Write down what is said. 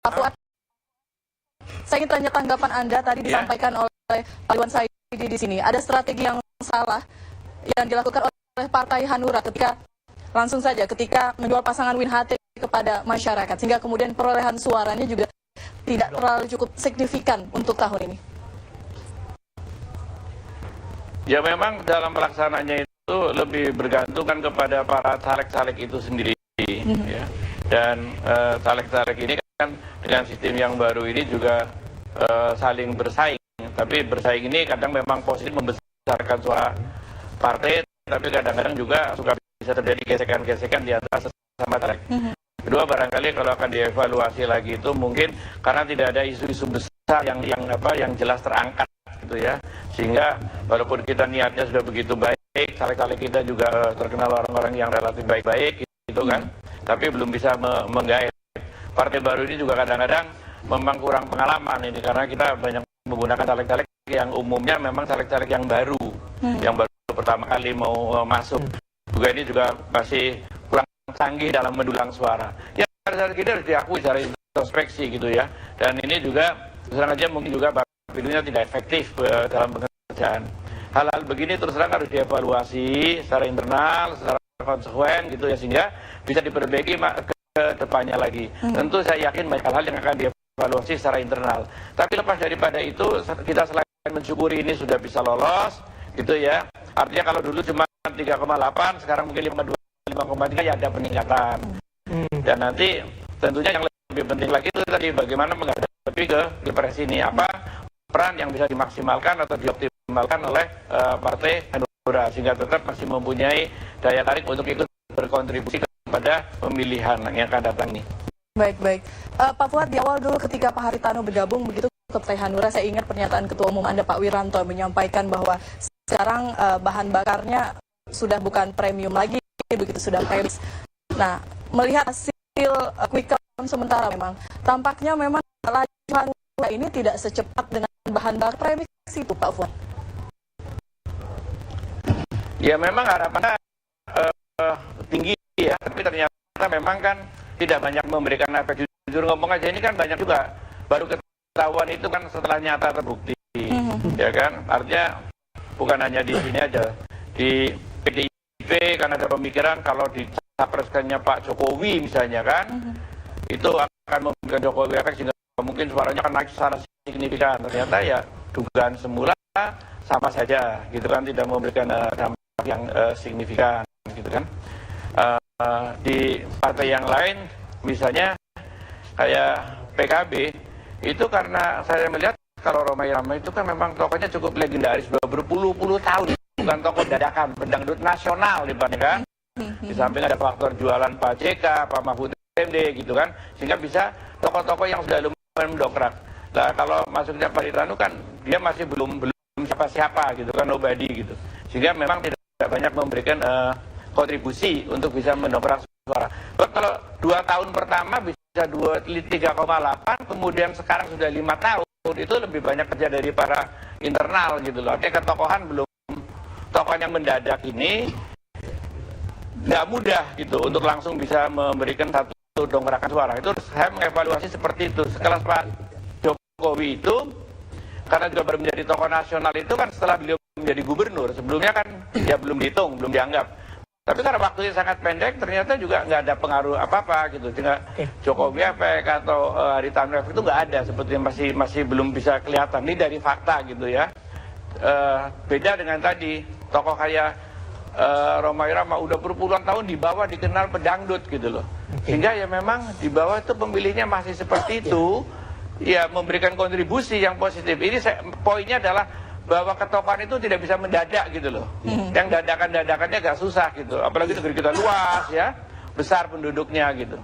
Pak Fuad, saya ingin tanya tanggapan Anda tadi disampaikan oleh Pak Iwan Saidi di sini. Ada strategi yang salah yang dilakukan oleh Partai Hanura ketika menjual pasangan Win HT kepada masyarakat, sehingga kemudian perolehan suaranya juga tidak terlalu cukup signifikan untuk tahun ini. Ya memang dalam pelaksananya itu lebih bergantung kan kepada para caleg-caleg itu sendiri, ya. Dan caleg-caleg ini kan dengan sistem yang baru ini juga saling bersaing. Tapi bersaing ini kadang memang positif membesarkan suara partai, tapi kadang-kadang juga suka bisa terjadi gesekan-gesekan di antara sesama caleg. Kedua, barangkali kalau akan dievaluasi lagi itu mungkin karena tidak ada isu-isu besar yang jelas terangkat gitu ya, sehingga walaupun kita niatnya sudah begitu baik, caleg-caleg kita juga terkenal orang-orang yang relatif baik-baik gitu kan, tapi belum bisa menggait. Partai baru ini juga kadang-kadang memang kurang pengalaman ini, karena kita banyak menggunakan caleg-caleg yang umumnya memang caleg-caleg yang baru, yang baru pertama kali mau masuk. Juga ini juga masih kurang canggih dalam mendulang suara. Ya, kita harus diakui secara introspeksi gitu ya. Dan ini juga terus terang aja mungkin juga pemilunya tidak efektif dalam pekerjaan. Hal-hal begini terus terang harus dievaluasi secara internal, secara konsekuen gitu ya, sehingga bisa diperbaiki ke depannya lagi. Tentu saya yakin banyak hal-hal yang akan dievaluasi secara internal. Tapi lepas daripada itu, kita selain mensyukuri ini sudah bisa lolos gitu ya. Artinya kalau dulu cuma 3,8, sekarang mungkin 5,3 ya ada peningkatan. Dan nanti tentunya yang lebih penting lagi itu tadi bagaimana menghadapi ke Pilpres ini, apa peran yang bisa dimaksimalkan atau dioptimalkan oleh Partai Hanura sehingga tetap masih mempunyai daya tarik untuk ikut berkontribusi kepada pemilihan yang akan datang nih. Baik. Pak Fuad, di awal dulu ketika Pak Haritano bergabung begitu ke Partai Hanura, saya ingat pernyataan Ketua Umum Anda Pak Wiranto menyampaikan bahwa sekarang bahan bakarnya sudah bukan premium lagi, begitu sudah premis. Nah, melihat hasil quick count sementara memang tampaknya memang laju Hanura ini tidak secepat dengan bahan bakar premis itu, Pak Fuad. Ya memang harapannya tinggi ya, tapi ternyata memang kan tidak banyak memberikan efek. Jujur ngomong aja ini kan banyak juga baru ketahuan itu kan setelah nyata terbukti, ya kan? Artinya bukan hanya di sini aja, di PDIP kan ada pemikiran kalau dicapreskannya Pak Jokowi misalnya kan, itu akan memberikan Jokowi efek sehingga mungkin suaranya akan naik secara signifikan. Ternyata ya dugaan semula sama saja, gitu kan, tidak memberikan dampak yang signifikan, gitu kan. Di partai yang lain, misalnya kayak PKB, itu karena saya melihat kalau Rhoma Irama itu kan memang tokohnya cukup legendaris, berpuluh-puluh tahun, bukan tokoh dadakan, pendangdut nasional kan. Di samping ada faktor jualan Pak JK, Pak Mahfud MD gitu kan, sehingga bisa tokoh-tokoh yang sudah lumayan mendokrak. Nah kalau masuknya Pak Haritano kan dia masih belum siapa-siapa gitu kan, nobody gitu, sehingga memang tidak banyak memberikan kontribusi untuk bisa mendongkrak suara. Kalau 2 tahun pertama bisa 3,8, kemudian sekarang sudah 5 tahun, itu lebih banyak kerja dari para internal gitu loh. Artinya ketokohan belum, tokoh yang mendadak ini nggak mudah gitu untuk langsung bisa memberikan satu dongkrakan suara. Itu saya mengevaluasi seperti itu. Sekelas Pak Jokowi itu, karena juga baru menjadi tokoh nasional itu kan setelah beliau menjadi gubernur, sebelumnya kan dia belum dihitung, belum dianggap. Tapi karena waktunya sangat pendek, ternyata juga nggak ada pengaruh apa-apa gitu. Sehingga Jokowi efek atau Haritano efek itu nggak ada, sebetulnya masih belum bisa kelihatan. Ini dari fakta gitu ya. Beda dengan tadi, tokoh kayak Rhoma Irama udah berpuluhan tahun di bawah dikenal pedangdut gitu loh. Sehingga ya memang di bawah itu pemilihnya masih seperti itu, ya memberikan kontribusi yang positif. Ini poinnya adalah bahwa ketokohan itu tidak bisa mendadak gitu loh. Yang dadakan-dadakannya agak susah gitu. Apalagi negeri kita luas ya, besar penduduknya gitu.